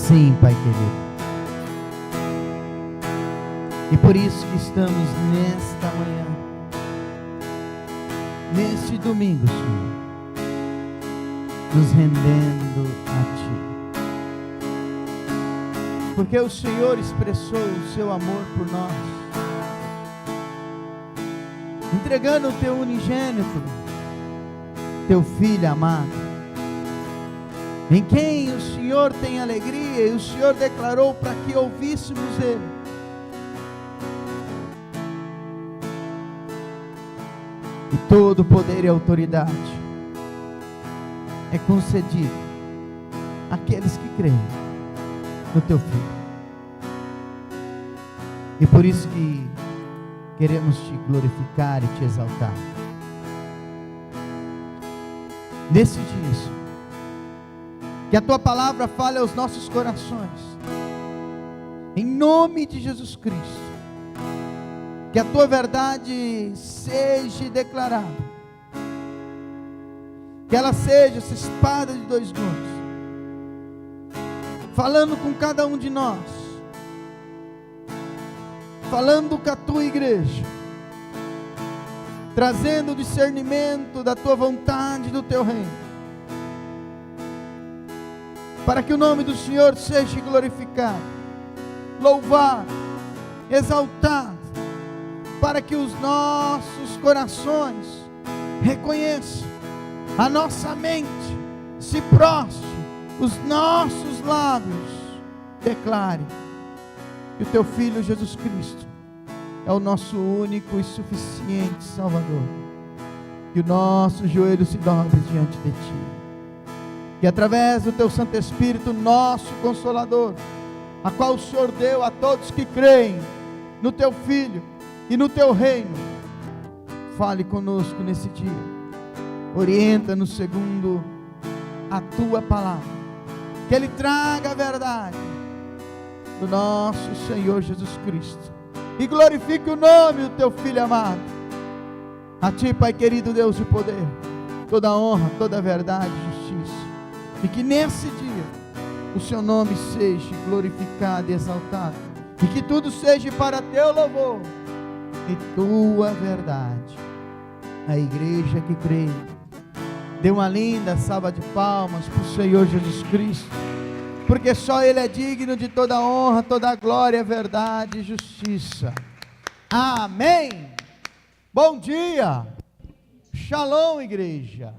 Sim, Pai querido. E por isso que estamos nesta manhã, neste domingo, Senhor, nos rendendo a Ti. Porque o Senhor expressou o Seu amor por nós, entregando o Teu unigênito, Teu Filho amado, em quem o Senhor tem alegria, e o Senhor declarou para que ouvíssemos Ele. E todo poder e autoridade é concedido àqueles que creem no Teu Filho. E por isso que queremos Te glorificar e Te exaltar. Nesse dia, Senhor, que a Tua palavra fale aos nossos corações, em nome de Jesus Cristo. Que a Tua verdade seja declarada, que ela seja essa espada de dois gumes, falando com cada um de nós, falando com a Tua igreja, trazendo o discernimento da Tua vontade, do Teu reino, para que o nome do Senhor seja glorificado, louvado, exaltado, para que os nossos corações reconheçam, a nossa mente se prostre, os nossos lábios declarem que o Teu Filho Jesus Cristo é o nosso único e suficiente Salvador. Que o nosso joelho se dobre diante de Ti, que através do Teu Santo Espírito, nosso Consolador, a qual o Senhor deu a todos que creem no Teu Filho e no Teu reino, fale conosco nesse dia, orienta-nos segundo a Tua palavra, que Ele traga a verdade do nosso Senhor Jesus Cristo, e glorifique o nome do Teu Filho amado. A Ti, Pai querido, Deus de poder, toda honra, toda verdade e justiça, e que nesse dia o Seu nome seja glorificado e exaltado, e que tudo seja para Teu louvor e Tua verdade. A igreja que crê, dê uma linda salva de palmas para o Senhor Jesus Cristo, porque só Ele é digno de toda honra, toda glória, verdade e justiça. Amém. Bom dia, Shalom, igreja,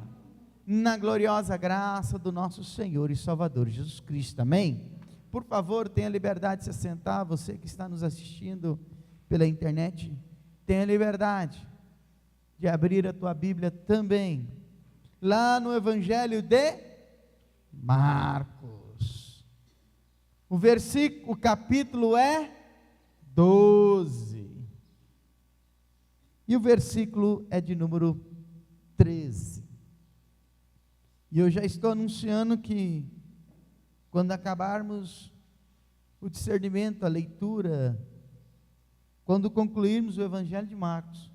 na gloriosa graça do nosso Senhor e Salvador Jesus Cristo. Amém. Por favor, tenha liberdade de se assentar. Você que está nos assistindo pela internet, tenha liberdade de abrir a tua Bíblia também, lá no Evangelho de Marcos. O capítulo é 12. E o versículo é de número 13. E eu já estou anunciando que, quando acabarmos o discernimento, a leitura, quando concluirmos o Evangelho de Marcos,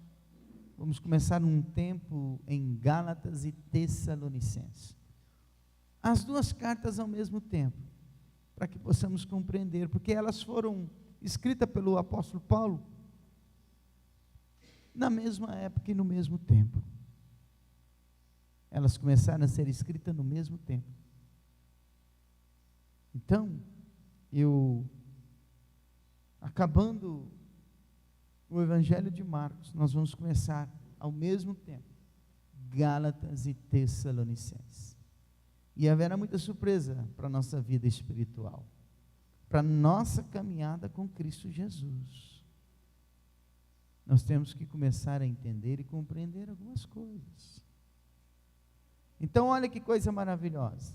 vamos começar um tempo em Gálatas e Tessalonicenses. As duas cartas ao mesmo tempo, para que possamos compreender, porque elas foram escritas pelo apóstolo Paulo na mesma época e no mesmo tempo. Elas começaram a ser escritas no mesmo tempo. Então, acabando o Evangelho de Marcos, nós vamos começar ao mesmo tempo Gálatas e Tessalonicenses. E haverá muita surpresa para a nossa vida espiritual, para a nossa caminhada com Cristo Jesus. Nós temos que começar a entender e compreender algumas coisas. Então, olha que coisa maravilhosa.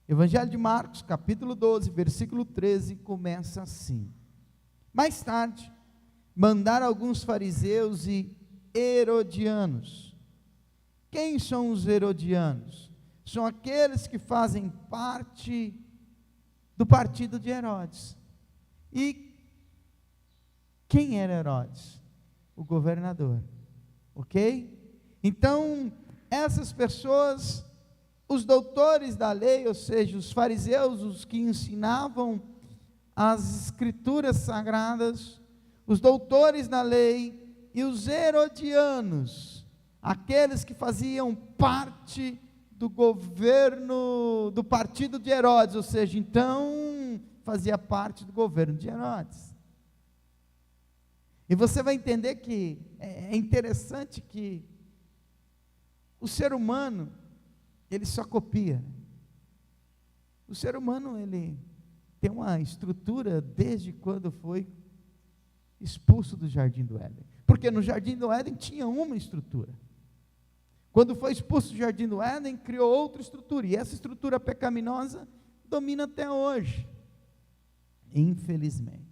Evangelho de Marcos, capítulo 12, versículo 13, começa assim: mais tarde, mandaram alguns fariseus e herodianos. Quem são os herodianos? São aqueles que fazem parte do partido de Herodes. E quem era Herodes? O governador. Ok? Então, essas pessoas os doutores da lei, ou seja, os fariseus, os que ensinavam as escrituras sagradas, os doutores da lei e os herodianos, aqueles que faziam parte do governo, do partido de Herodes, ou seja, então fazia parte do governo de Herodes. E você vai entender que é interessante que o ser humano, ele só copia. O ser humano, ele tem uma estrutura desde quando foi expulso do Jardim do Éden. Porque no Jardim do Éden tinha uma estrutura. Quando foi expulso do Jardim do Éden, criou outra estrutura. E essa estrutura pecaminosa domina até hoje. Infelizmente.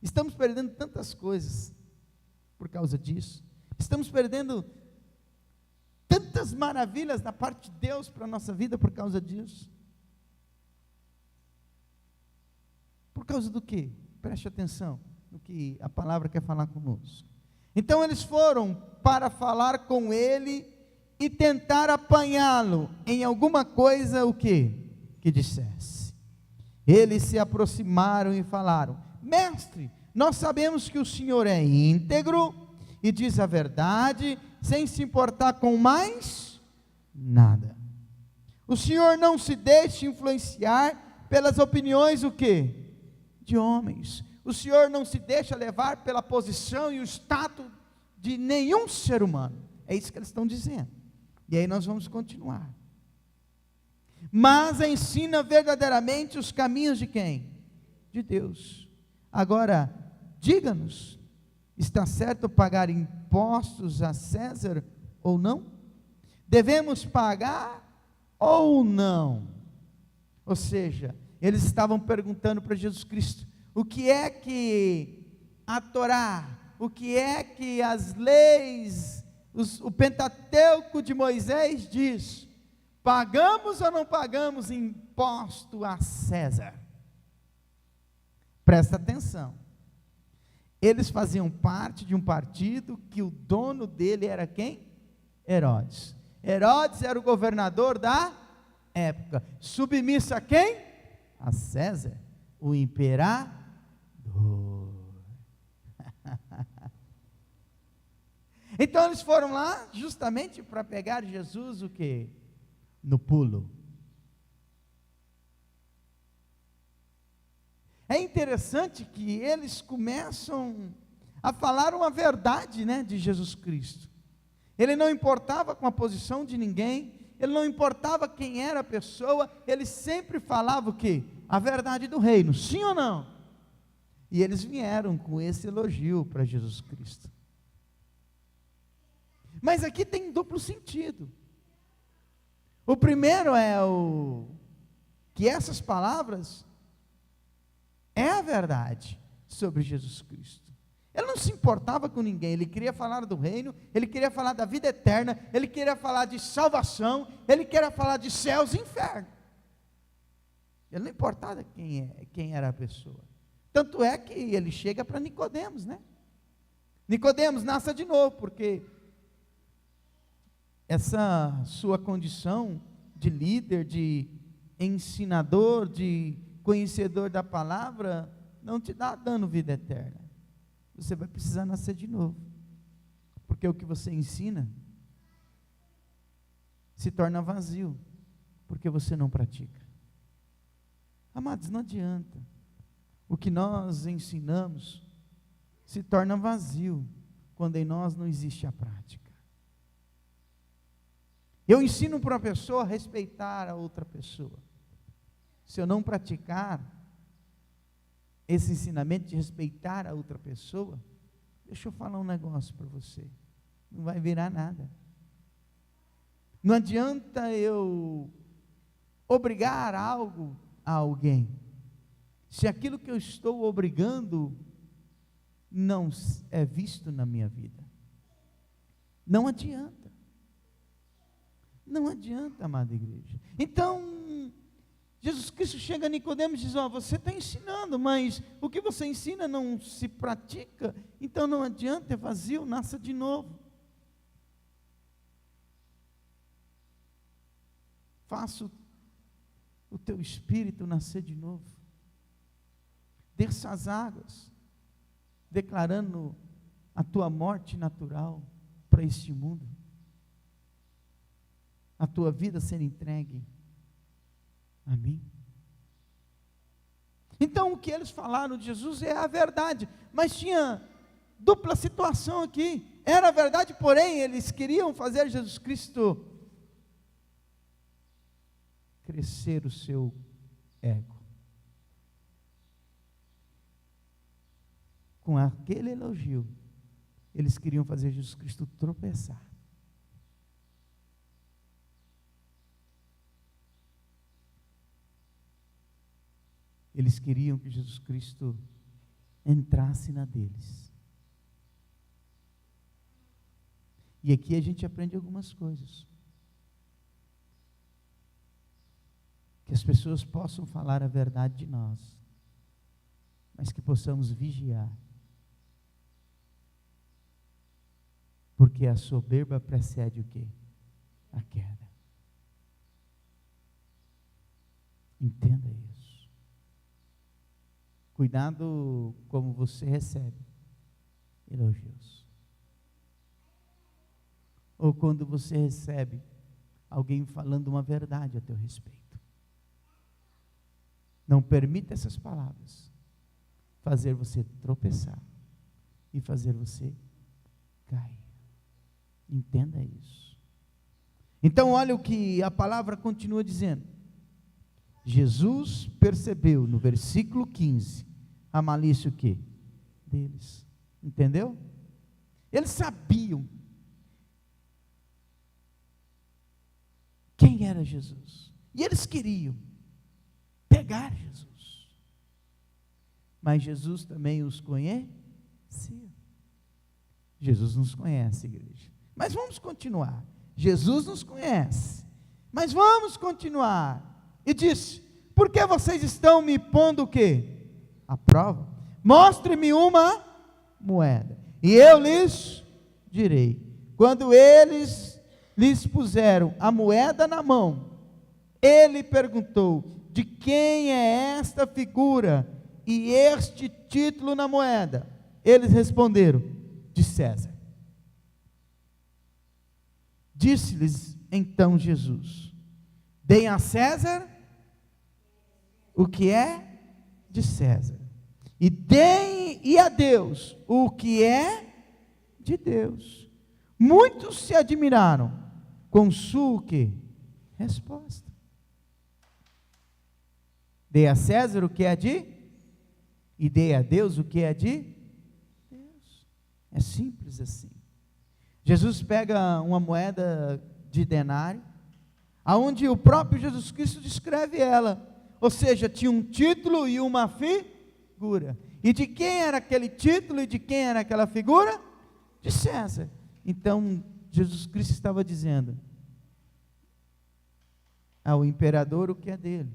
Estamos perdendo tantas coisas por causa disso. Estamos perdendo tantas maravilhas da parte de Deus para a nossa vida por causa disso. Por causa do quê? Preste atenção no que a palavra quer falar conosco. Então eles foram para falar com ele e tentar apanhá-lo em alguma coisa, o quê? Que dissesse. Eles se aproximaram e falaram: mestre, nós sabemos que o Senhor é íntegro e diz a verdade, sem se importar com mais nada. O Senhor não se deixa influenciar pelas opiniões, o quê? De homens. O Senhor não se deixa levar pela posição e o status de nenhum ser humano. É isso que eles estão dizendo. E aí nós vamos continuar. Mas ensina verdadeiramente os caminhos de quem? De Deus. Agora, diga-nos, está certo pagar impostos a César ou não? Devemos pagar ou não? Ou seja, eles estavam perguntando para Jesus Cristo, o que é que a Torá, o que é que as leis, o Pentateuco de Moisés diz, pagamos ou não pagamos imposto a César? Presta atenção, eles faziam parte de um partido que o dono dele era quem? Herodes. Herodes era o governador da época, submisso a quem? A César, o imperador. Então eles foram lá justamente para pegar Jesus o quê? No pulo. É interessante que eles começam a falar uma verdade, né, de Jesus Cristo. Ele não importava com a posição de ninguém, ele não importava quem era a pessoa, ele sempre falava o quê? A verdade do reino, sim ou não? E eles vieram com esse elogio para Jesus Cristo. Mas aqui tem duplo sentido. O primeiro é que essas palavras é a verdade sobre Jesus Cristo. Ele não se importava com ninguém, ele queria falar do reino, ele queria falar da vida eterna, ele queria falar de salvação, ele queria falar de céus e inferno. Ele não importava quem era a pessoa. Tanto é que ele chega para Nicodemos, né? Nicodemos, nasça de novo, porque essa sua condição de líder, de ensinador, de conhecedor da palavra, não te dá dando vida eterna. Você vai precisar nascer de novo, porque o que você ensina se torna vazio, porque você não pratica. Amados, não adianta. O que nós ensinamos se torna vazio quando em nós não existe a prática. Eu ensino para uma pessoa a respeitar a outra pessoa. Se eu não praticar esse ensinamento de respeitar a outra pessoa, deixa eu falar um negócio para você, não vai virar nada. Não adianta eu obrigar algo a alguém, se aquilo que eu estou obrigando não é visto na minha vida. Não adianta. Não adianta, amada igreja. Então, Jesus Cristo chega a Nicodemos e diz, você está ensinando, mas o que você ensina não se pratica, então não adianta, é vazio, nasça de novo. faça o teu espírito nascer de novo. Desça as águas, declarando a tua morte natural para este mundo. A tua vida ser entregue a mim. Então o que eles falaram de Jesus é a verdade, mas tinha dupla situação aqui. Era a verdade, porém eles queriam fazer Jesus Cristo crescer o seu ego. Com aquele elogio, eles queriam fazer Jesus Cristo tropeçar. Eles queriam que Jesus Cristo entrasse na deles. E aqui a gente aprende algumas coisas. Que as pessoas possam falar a verdade de nós, mas que possamos vigiar. Porque a soberba precede o quê? A queda. Entenda isso. Cuidado como você recebe elogios. Ou quando você recebe alguém falando uma verdade a teu respeito. Não permita essas palavras fazer você tropeçar e fazer você cair. Entenda isso. Então olha o que a palavra continua dizendo. Jesus percebeu no versículo 15 a malícia o quê? Deles. Entendeu? Eles sabiam quem era Jesus. E eles queriam pegar Jesus. Mas Jesus também os conhecia. Jesus nos conhece, igreja. Mas vamos continuar. Jesus nos conhece. Mas vamos continuar. E disse: por que vocês estão me pondo o quê? A prova. Mostre-me uma moeda, e eu lhes direi. Quando eles lhes puseram a moeda na mão, ele perguntou: de quem é esta figura e este título na moeda? Eles responderam: de César. Disse-lhes então Jesus: deem a César o que é de César, e deem a Deus o que é de Deus. Muitos se admiraram com sua que? Resposta. Dê a César o que é de, e dê a Deus o que é de Deus. É simples assim. Jesus pega uma moeda de denário, aonde o próprio Jesus Cristo descreve ela. Ou seja, tinha um título e uma figura. E de quem era aquele título e de quem era aquela figura? De César. Então, Jesus Cristo estava dizendo ao imperador o que é dele,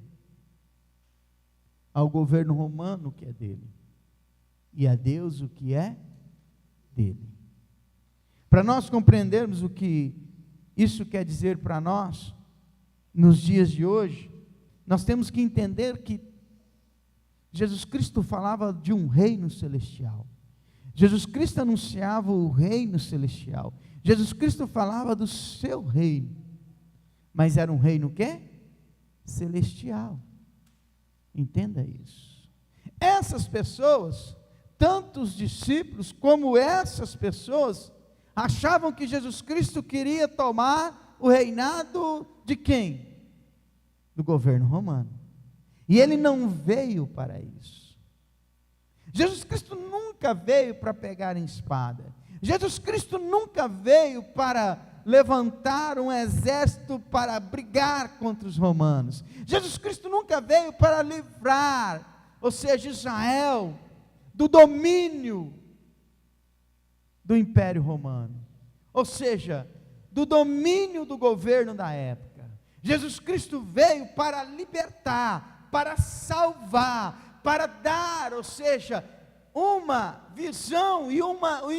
ao governo romano o que é dele, e a Deus o que é dele. Para nós compreendermos o que isso quer dizer para nós, nos dias de hoje, nós temos que entender que Jesus Cristo falava de um reino celestial. Jesus Cristo anunciava o reino celestial. Jesus Cristo falava do seu reino. Mas era um reino o quê? Celestial. Entenda isso. Essas pessoas, tanto os discípulos como essas pessoas, achavam que Jesus Cristo queria tomar o reinado de quem? Do governo romano. E ele não veio para isso. Jesus Cristo nunca veio para pegar em espada. Jesus Cristo nunca veio para levantar um exército para brigar contra os romanos. Jesus Cristo nunca veio para livrar, ou seja, Israel, do domínio do Império Romano. Ou seja, do domínio do governo da época. Jesus Cristo veio para libertar, para salvar, para dar, ou seja, uma visão e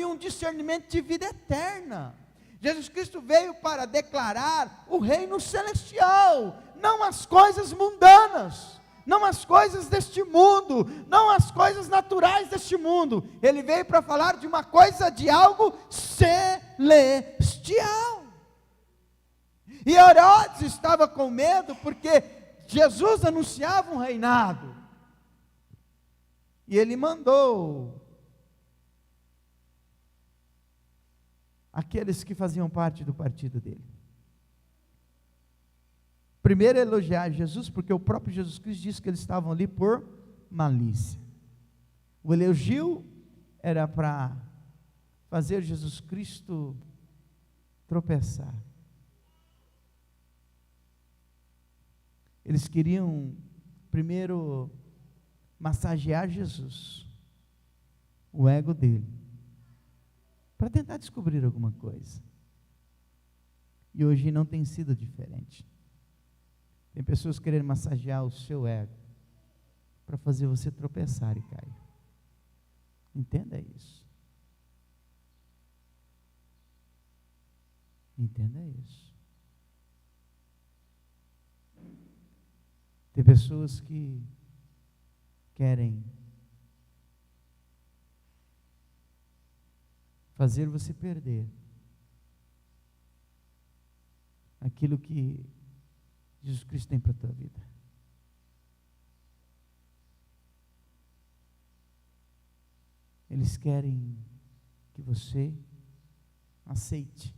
um discernimento de vida eterna. Jesus Cristo veio para declarar o reino celestial, não as coisas mundanas, não as coisas deste mundo, não as coisas naturais deste mundo. Ele veio para falar de uma coisa, de algo celestial. E Herodes estava com medo, porque Jesus anunciava um reinado. E ele mandou aqueles que faziam parte do partido dele. Primeiro elogiar Jesus, porque o próprio Jesus Cristo disse que eles estavam ali por malícia. O elogio era para fazer Jesus Cristo tropeçar. Eles queriam primeiro massagear Jesus, o ego dele, para tentar descobrir alguma coisa. E hoje não tem sido diferente. Tem pessoas querendo massagear o seu ego para fazer você tropeçar e cair. Entenda isso. Entenda isso. Tem pessoas que querem fazer você perder aquilo que Jesus Cristo tem para a tua vida. Eles querem que você aceite,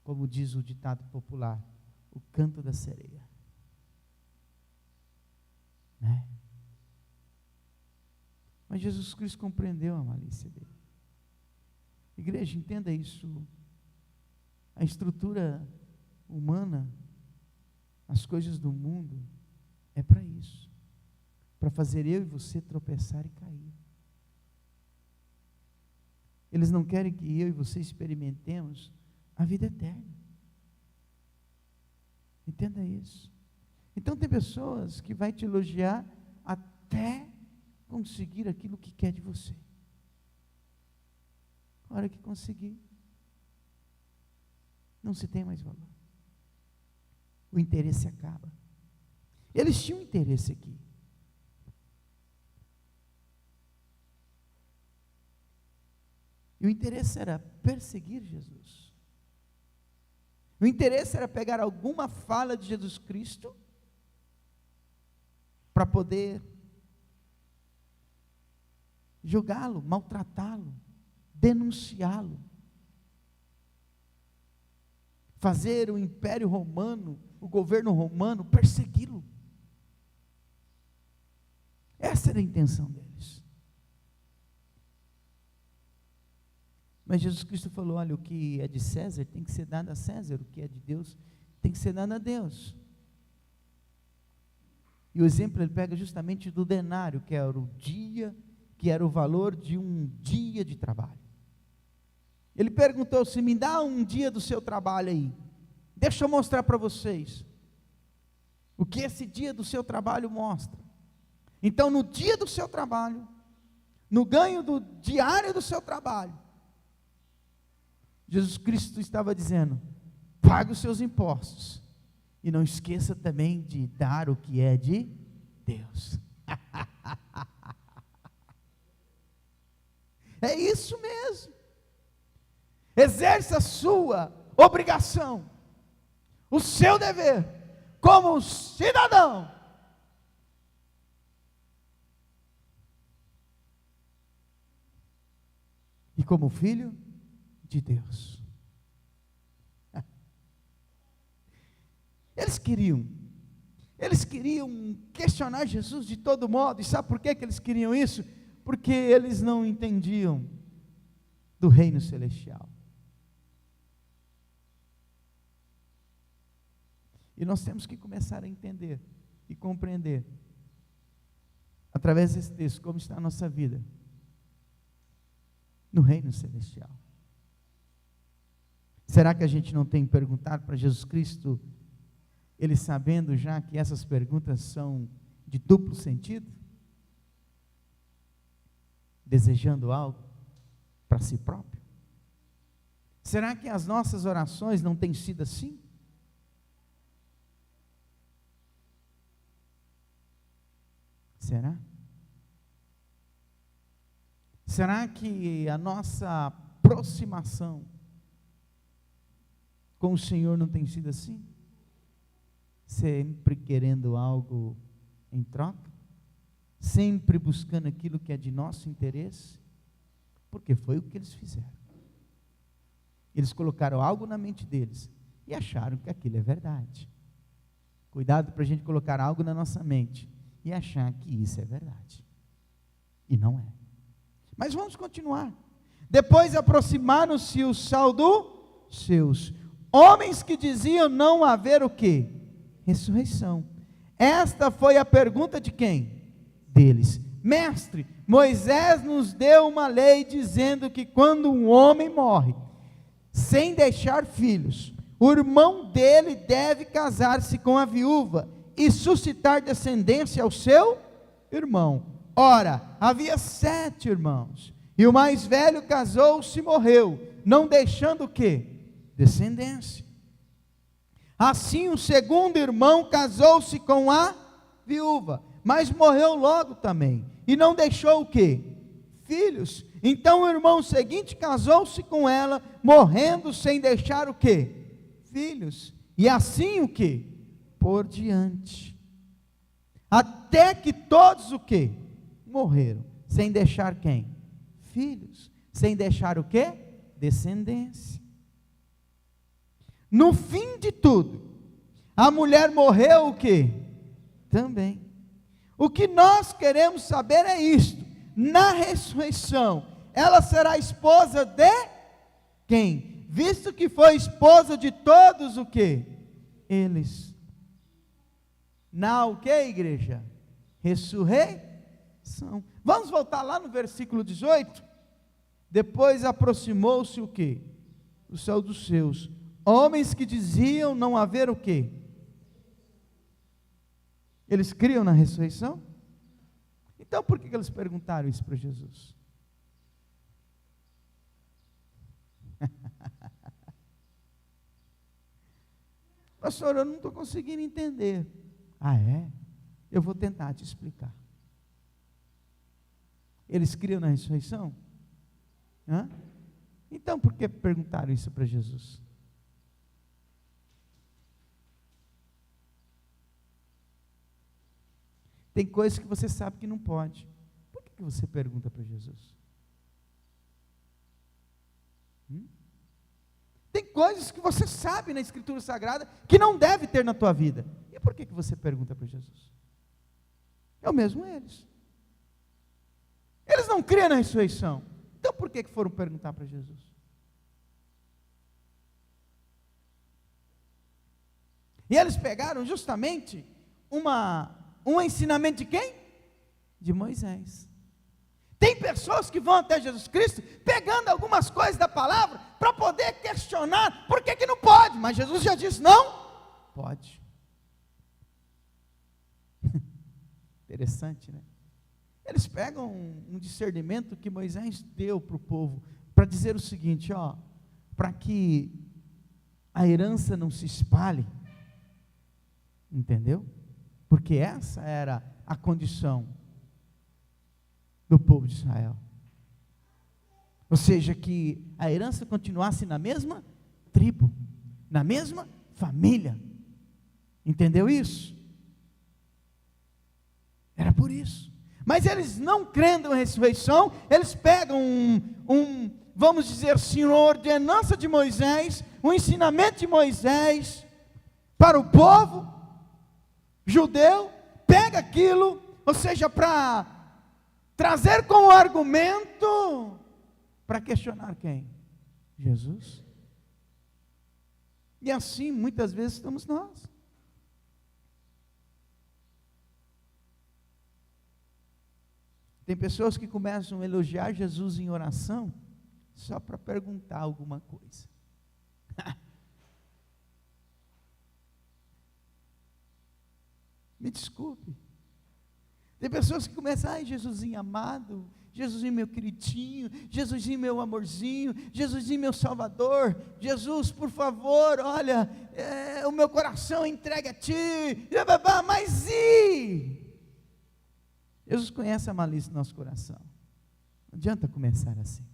como diz o ditado popular, o canto da sereia. Né? Mas Jesus Cristo compreendeu a malícia dele. Igreja, entenda isso. A estrutura humana, as coisas do mundo, é para isso. Para fazer eu e você tropeçar e cair. Eles não querem que eu e você experimentemos a vida eterna. Entenda isso. Então tem pessoas que vai te elogiar até conseguir aquilo que quer de você. A hora que conseguir, não se tem mais valor. O interesse acaba. Eles tinham interesse aqui. E o interesse era perseguir Jesus. O interesse era pegar alguma fala de Jesus Cristo para poder julgá-lo, maltratá-lo, denunciá-lo, fazer o Império Romano, o governo romano, persegui-lo. Essa era a intenção deles. Mas Jesus Cristo falou: olha, o que é de César tem que ser dado a César, o que é de Deus tem que ser dado a Deus. E o exemplo ele pega justamente do denário, que era o dia, que era o valor de um dia de trabalho. Ele perguntou: se me dá um dia do seu trabalho aí, deixa eu mostrar para vocês o que esse dia do seu trabalho mostra. Então, no dia do seu trabalho, no ganho do diário do seu trabalho, Jesus Cristo estava dizendo: pague os seus impostos, e não esqueça também de dar o que é de Deus. É isso mesmo. Exerça a sua obrigação, o seu dever, como cidadão. E como filho de Deus. Eles queriam questionar Jesus de todo modo. E sabe por que eles queriam isso? Porque eles não entendiam do reino celestial. E nós temos que começar a entender e compreender, através desse texto, como está a nossa vida no reino celestial. Será que a gente não tem perguntado para Jesus Cristo, ele sabendo já que essas perguntas são de duplo sentido? Desejando algo para si próprio? Será que as nossas orações não têm sido assim? Será? Será que a nossa aproximação com o Senhor não tem sido assim? Sempre querendo algo em troca? Sempre buscando aquilo que é de nosso interesse? Porque foi o que eles fizeram. Eles colocaram algo na mente deles e acharam que aquilo é verdade. Cuidado para a gente colocar algo na nossa mente e achar que isso é verdade. E não é. Mas vamos continuar. Depois aproximaram-se os saduceus, homens que diziam não haver o quê? Ressurreição. Esta foi a pergunta de quem? Deles. Mestre, Moisés nos deu uma lei dizendo que quando um homem morre, sem deixar filhos, o irmão dele deve casar-se com a viúva e suscitar descendência ao seu irmão. Ora, havia 7 irmãos, e o mais velho casou-se e morreu, não deixando o quê? Descendência. Assim o segundo irmão casou-se com a viúva, mas morreu logo também, e não deixou o quê? Filhos. Então o irmão seguinte casou-se com ela, morrendo sem deixar o quê? Filhos. E assim o quê? Por diante. Até que todos o quê? Morreram, sem deixar quem? Filhos. Sem deixar o quê? Descendência. No fim de tudo, a mulher morreu o quê? Também. O que nós queremos saber é isto: na ressurreição, ela será esposa de quem? Visto que foi esposa de todos o quê? Eles. Na o que, igreja? Ressurreição. Vamos voltar lá no versículo 18. Depois aproximou-se o quê? O céu dos seus. Homens que diziam não haver o quê? Eles criam na ressurreição? Então por que eles perguntaram isso para Jesus? Pastor, eu não estou conseguindo entender. Ah, é? Eu vou tentar te explicar. Eles criam na ressurreição? Hã? Então por que perguntaram isso para Jesus? Tem coisas que você sabe que não pode. Por que você pergunta para Jesus? Tem coisas que você sabe na Escritura Sagrada que não deve ter na tua vida. E por que você pergunta para Jesus? É o mesmo eles. Eles não criam na ressurreição. Então por que foram perguntar para Jesus? E eles pegaram justamente um ensinamento de quem? De Moisés. Tem pessoas que vão até Jesus Cristo pegando algumas coisas da palavra para poder questionar por que não pode, mas Jesus já disse não, pode. Interessante, né? Eles pegam um discernimento que Moisés deu para o povo, para dizer o seguinte, ó, para que a herança não se espalhe, entendeu? Porque essa era a condição do povo de Israel. Ou seja, que a herança continuasse na mesma tribo, na mesma família. Entendeu isso? Era por isso. Mas eles não crendo na ressurreição, eles pegam vamos dizer assim, uma ordenança de Moisés, um ensinamento de Moisés para o povo judeu, pega aquilo, ou seja, para trazer como argumento para questionar quem? Jesus. E assim muitas vezes estamos nós. Tem pessoas que começam a elogiar Jesus em oração só para perguntar alguma coisa. Me desculpe. Tem pessoas que começam, ai, Jesusinho amado, Jesusinho meu queridinho, Jesusinho meu amorzinho, Jesusinho meu salvador, Jesus, por favor, olha, o meu coração entregue a ti, mas e? Jesus conhece a malícia do nosso coração. Não adianta começar assim.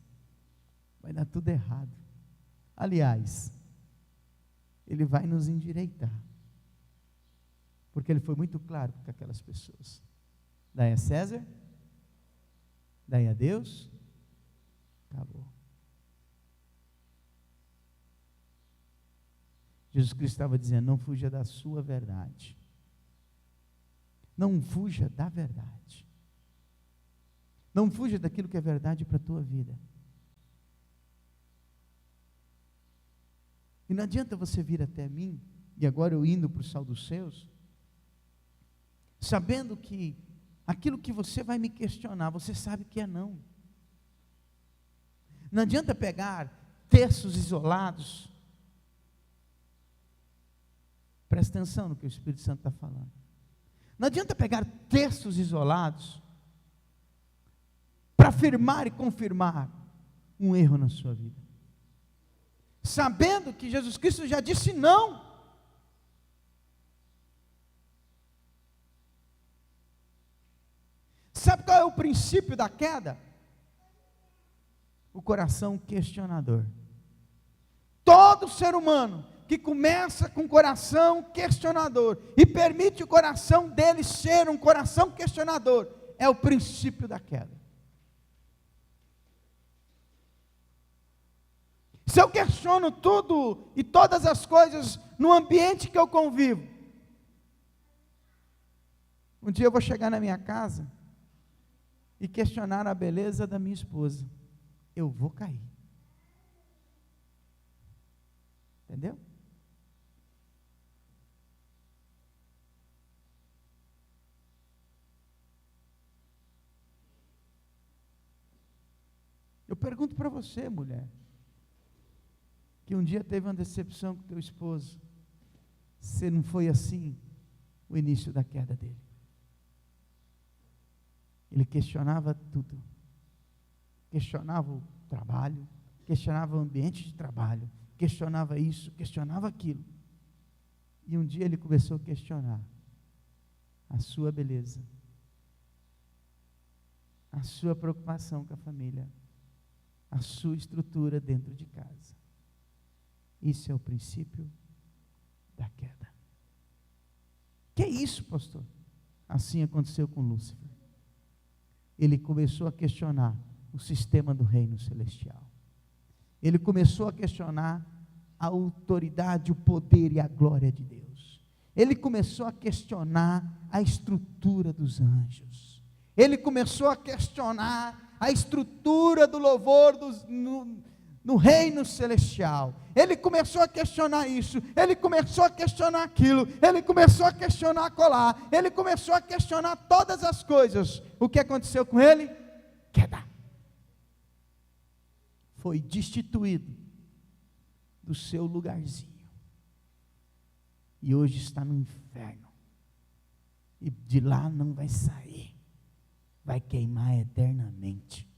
Vai dar tudo errado. Aliás, Ele vai nos endireitar. Porque Ele foi muito claro com aquelas pessoas. Dai a César, dai a Deus, acabou. Jesus Cristo estava dizendo, não fuja da sua verdade. Não fuja da verdade. Não fuja daquilo que é verdade para a tua vida. E não adianta você vir até mim, e agora eu indo para o sal dos seus, sabendo que aquilo que você vai me questionar, você sabe que é não. Não adianta pegar textos isolados. Presta atenção no que o Espírito Santo está falando. Não adianta pegar textos isolados para afirmar e confirmar um erro na sua vida. Sabendo que Jesus Cristo já disse não. Sabe qual é o princípio da queda? O coração questionador. Todo ser humano que começa com coração questionador e permite o coração dele ser um coração questionador, é o princípio da queda. Se eu questiono tudo e todas as coisas no ambiente que eu convivo, um dia eu vou chegar na minha casa e questionar a beleza da minha esposa, eu vou cair. Entendeu? Eu pergunto para você, mulher, que um dia teve uma decepção com teu esposo, se não foi assim o início da queda dele. Ele questionava tudo, questionava o trabalho, questionava o ambiente de trabalho, questionava isso, questionava aquilo, e um dia ele começou a questionar a sua beleza, a sua preocupação com a família, a sua estrutura dentro de casa. Isso é o princípio da queda. Que é isso, pastor? Assim aconteceu com Lúcifer. Ele começou a questionar o sistema do reino celestial. Ele começou a questionar a autoridade, o poder e a glória de Deus. Ele começou a questionar a estrutura dos anjos. Ele começou a questionar a estrutura do louvor no reino celestial. Ele começou a questionar isso, ele começou a questionar aquilo, ele começou a questionar acolá, ele começou a questionar todas as coisas. O que aconteceu com ele? Queda. Foi destituído do seu lugarzinho. E hoje está no inferno. E de lá não vai sair. Vai queimar eternamente.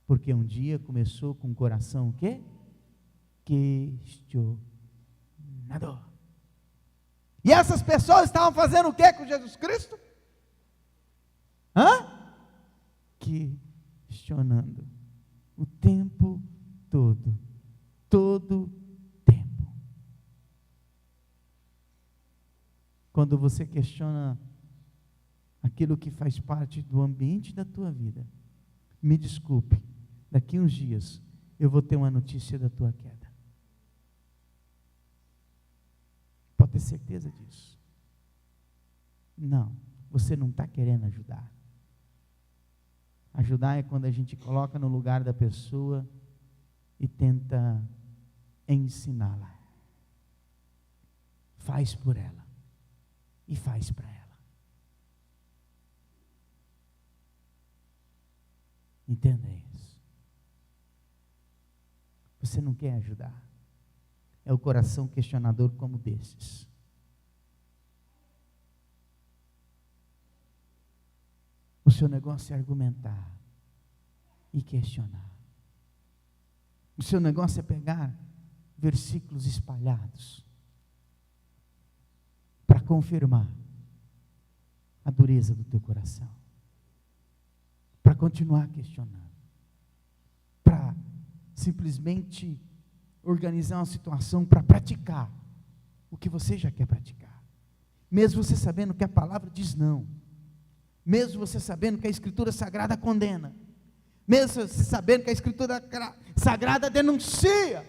Porque um dia começou com o coração o quê? Questionador. E essas pessoas estavam fazendo o quê com Jesus Cristo? Questionando. O tempo todo. Todo tempo. Quando você questiona aquilo que faz parte do ambiente da tua vida, me desculpe, daqui uns dias eu vou ter uma notícia da tua queda. Pode ter certeza disso. Não, você não está querendo ajudar. Ajudar é quando a gente coloca no lugar da pessoa e tenta ensiná-la. Faz por ela e faz para ela. Entenda isso. Você não quer ajudar. É o coração questionador como desses. O seu negócio é argumentar e questionar. O seu negócio é pegar versículos espalhados para confirmar a dureza do teu coração. continuar questionando, para simplesmente organizar uma situação para praticar o que você já quer praticar, mesmo você sabendo que a palavra diz não, mesmo você sabendo que a Escritura Sagrada condena, mesmo você sabendo que a Escritura Sagrada denuncia,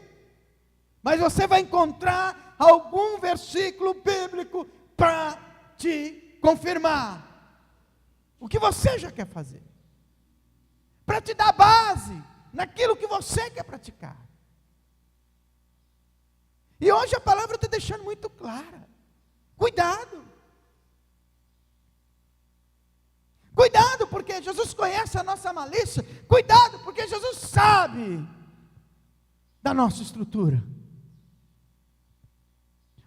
mas você vai encontrar algum versículo bíblico para te confirmar o que você já quer fazer, para te dar base naquilo que você quer praticar. E hoje a palavra está deixando muito clara: cuidado, cuidado, porque Jesus conhece a nossa malícia, cuidado, porque Jesus sabe da nossa estrutura.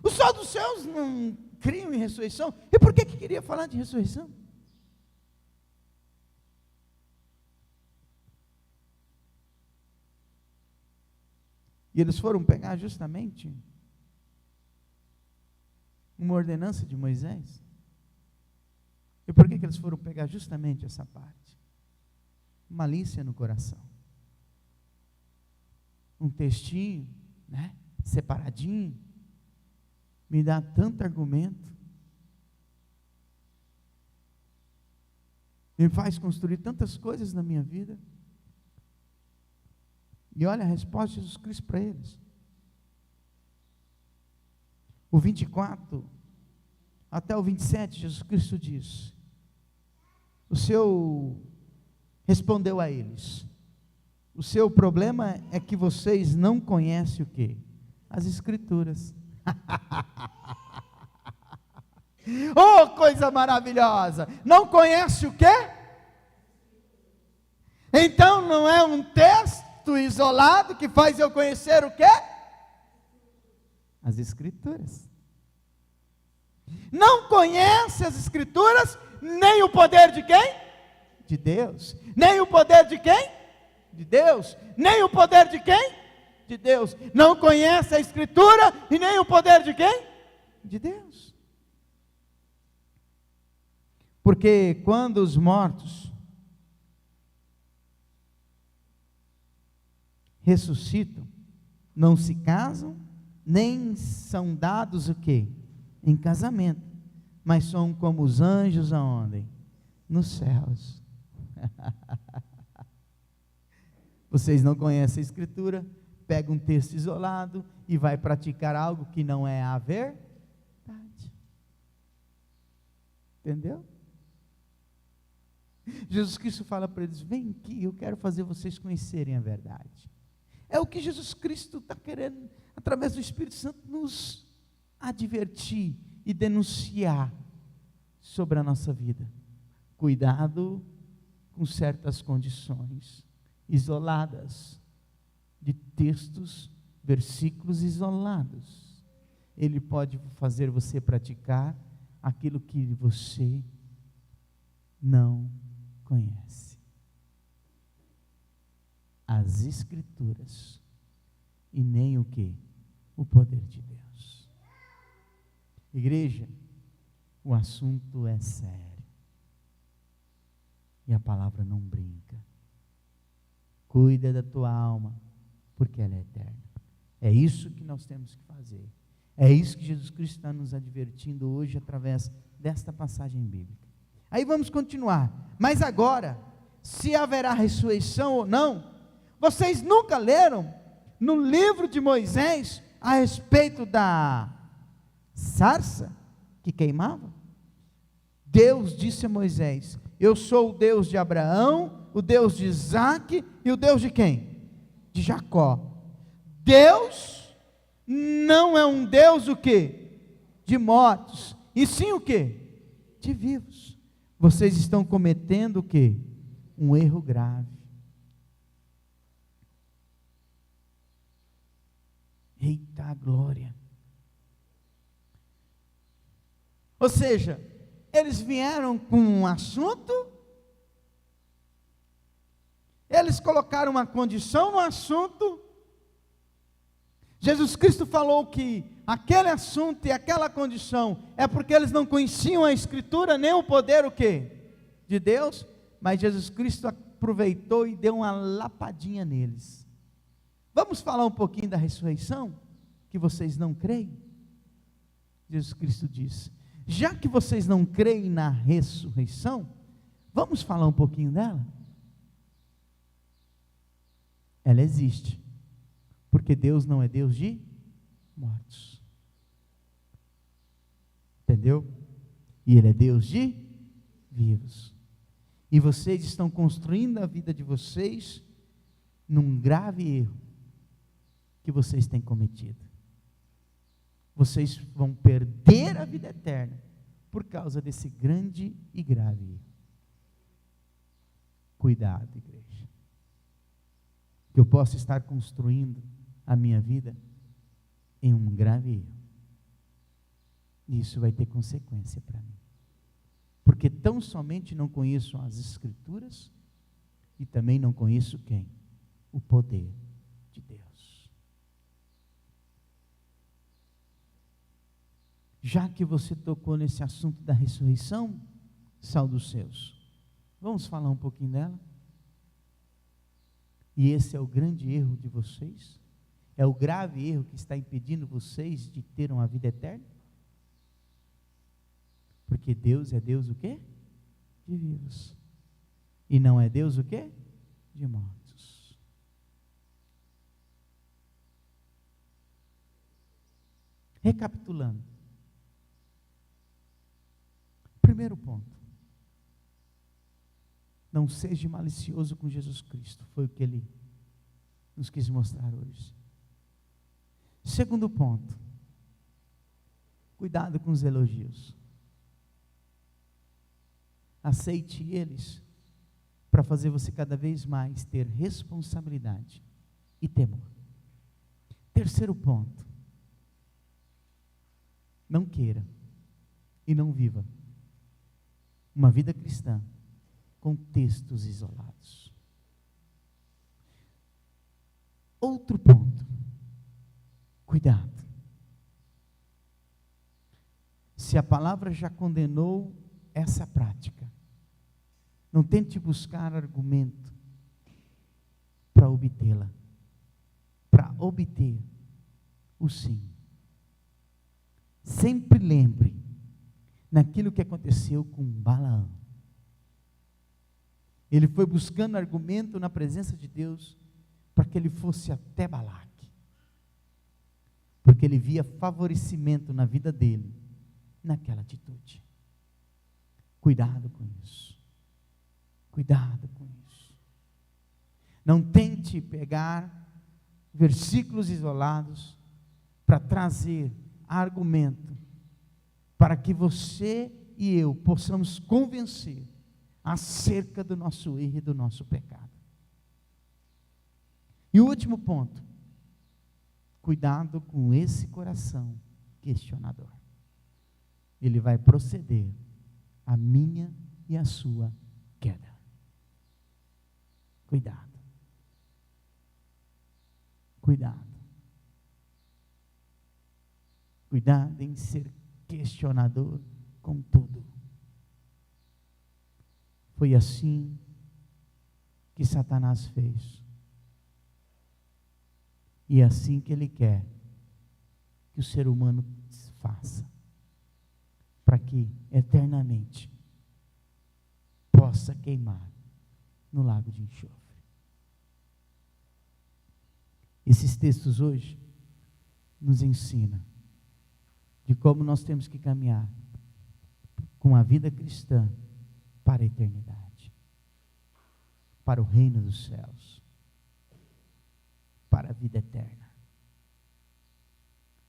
Os sol dos céus não criam em ressurreição. E por que queria falar de ressurreição? E eles foram pegar justamente uma ordenança de Moisés. E por que eles foram pegar justamente essa parte? Malícia no coração. Um textinho, né, separadinho, me dá tanto argumento, me faz construir tantas coisas na minha vida. E olha a resposta de Jesus Cristo para eles. O 24 até o 27, Jesus Cristo diz: respondeu a eles: o seu problema é que vocês não conhecem o quê? As Escrituras. Oh, coisa maravilhosa! Não conhece o quê? Então não é um texto isolado que faz eu conhecer o quê? As Escrituras. Não conhece as Escrituras, nem o poder de quem? De Deus. Nem o poder de quem? De Deus. Nem o poder de quem? De Deus. Não conhece a Escritura e nem o poder de quem? De Deus. Porque quando os mortos ressuscitam, não se casam, nem são dados o quê? Em casamento, mas são como os anjos aonde? Nos céus. Vocês não conhecem a Escritura, pega um texto isolado e vai praticar algo que não é a verdade. Entendeu? Jesus Cristo fala para eles: vem aqui, eu quero fazer vocês conhecerem a verdade. É o que Jesus Cristo está querendo, através do Espírito Santo, nos advertir e denunciar sobre a nossa vida. Cuidado com certas condições isoladas, de textos, versículos isolados. Ele pode fazer você praticar aquilo que você não conhece. As Escrituras e nem o que? O poder de Deus. Igreja, o assunto é sério. E a palavra não brinca. Cuida da tua alma, porque ela é eterna. É isso que nós temos que fazer. É isso que Jesus Cristo está nos advertindo hoje através desta passagem bíblica. Aí vamos continuar. Mas agora, se haverá ressurreição ou não, vocês nunca leram no livro de Moisés a respeito da sarça que queimava? Deus disse a Moisés: eu sou o Deus de Abraão, o Deus de Isaque e o Deus de quem? De Jacó. Deus não é um Deus o quê? De mortos, e sim o quê? De vivos. Vocês estão cometendo o quê? Um erro grave. Eita glória! Ou seja, eles vieram com um assunto, eles colocaram uma condição no assunto. Jesus Cristo falou que aquele assunto e aquela condição é porque eles não conheciam a Escritura, nem o poder o quê? De Deus. Mas Jesus Cristo aproveitou e deu uma lapadinha neles. Vamos falar um pouquinho da ressurreição? Que vocês não creem? Jesus Cristo disse: já que vocês não creem na ressurreição, vamos falar um pouquinho dela? Ela existe, porque Deus não é Deus de mortos. Entendeu? E Ele é Deus de vivos. E vocês estão construindo a vida de vocês num grave erro que vocês têm cometido. Vocês vão perder a vida eterna por causa desse grande e grave erro. Cuidado, igreja. Que eu possa estar construindo a minha vida em um grave erro. E isso vai ter consequência para mim. Porque tão somente não conheço as Escrituras e também não conheço quem? O poder de Deus. Já que você tocou nesse assunto da ressurreição, sal dos seus, vamos falar um pouquinho dela? E esse é o grande erro de vocês? É o grave erro que está impedindo vocês de ter uma vida eterna? Porque Deus é Deus o quê? De vivos. E não é Deus o quê? De mortos. Recapitulando. Primeiro ponto. Não seja malicioso com Jesus Cristo. Foi o que Ele nos quis mostrar hoje. Segundo ponto. Cuidado com os elogios. Aceite eles para fazer você cada vez mais ter responsabilidade e temor. Terceiro ponto. Não queira e não viva uma vida cristã com textos isolados. Outro ponto. Cuidado. Se a palavra já condenou essa prática, não tente buscar argumento para obtê-la, para obter o sim. Sempre lembre naquilo que aconteceu com Balaão. Ele foi buscando argumento na presença de Deus para que ele fosse até Balaque, porque ele via favorecimento na vida dele naquela atitude. Cuidado com isso. Cuidado com isso. Não tente pegar versículos isolados para trazer argumento para que você e eu possamos convencer acerca do nosso erro e do nosso pecado. E o último ponto. Cuidado com esse coração questionador. Ele vai proceder a minha e a sua queda. Cuidado. Cuidado. Cuidado em ser questionador com tudo. Foi assim que Satanás fez. E é assim que ele quer que o ser humano faça, para que eternamente possa queimar no lago de enxofre. Esses textos hoje nos ensinam de como nós temos que caminhar com a vida cristã para a eternidade, para o reino dos céus, para a vida eterna.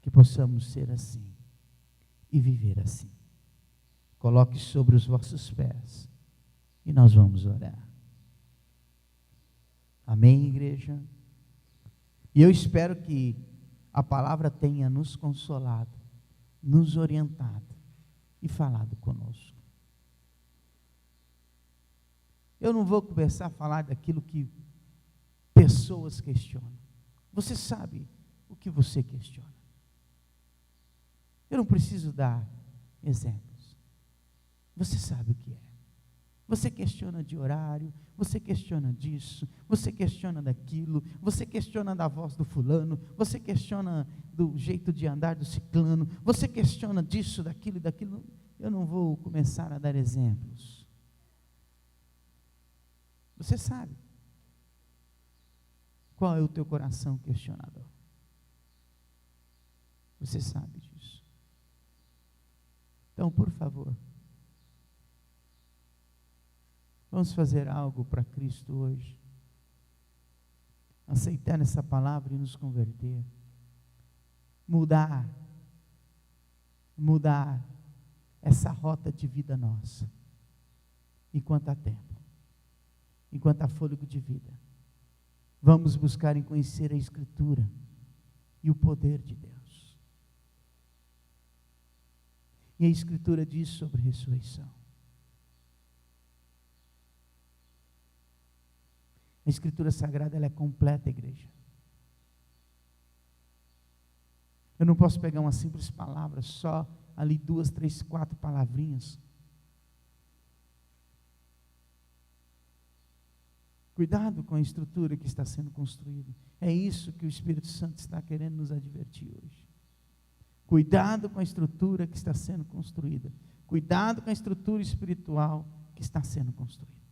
Que possamos ser assim e viver assim. Coloque sobre os vossos pés e nós vamos orar. Amém, igreja? E eu espero que a palavra tenha nos consolado, nos orientado e falado conosco. Eu não vou começar a falar daquilo que pessoas questionam. Você sabe o que você questiona. Eu não preciso dar exemplos. Você sabe o que é. Você questiona de horário, você questiona disso, você questiona daquilo, você questiona da voz do fulano, você questiona do jeito de andar do ciclano, você questiona disso, daquilo e daquilo. Eu não vou começar a dar exemplos. Você sabe qual é o teu coração questionador. Você sabe disso. Então, por favor, vamos fazer algo para Cristo hoje. Aceitar essa palavra e nos converter. Mudar essa rota de vida nossa. Enquanto há tempo. Enquanto há fôlego de vida. Vamos buscar em conhecer a Escritura e o poder de Deus. E a Escritura diz sobre ressurreição. A Escritura Sagrada, ela é completa, igreja. Eu não posso pegar uma simples palavra, só ali 2, 3, 4 palavrinhas. Cuidado com a estrutura que está sendo construída. É isso que o Espírito Santo está querendo nos advertir hoje. Cuidado com a estrutura que está sendo construída. Cuidado com a estrutura espiritual que está sendo construída.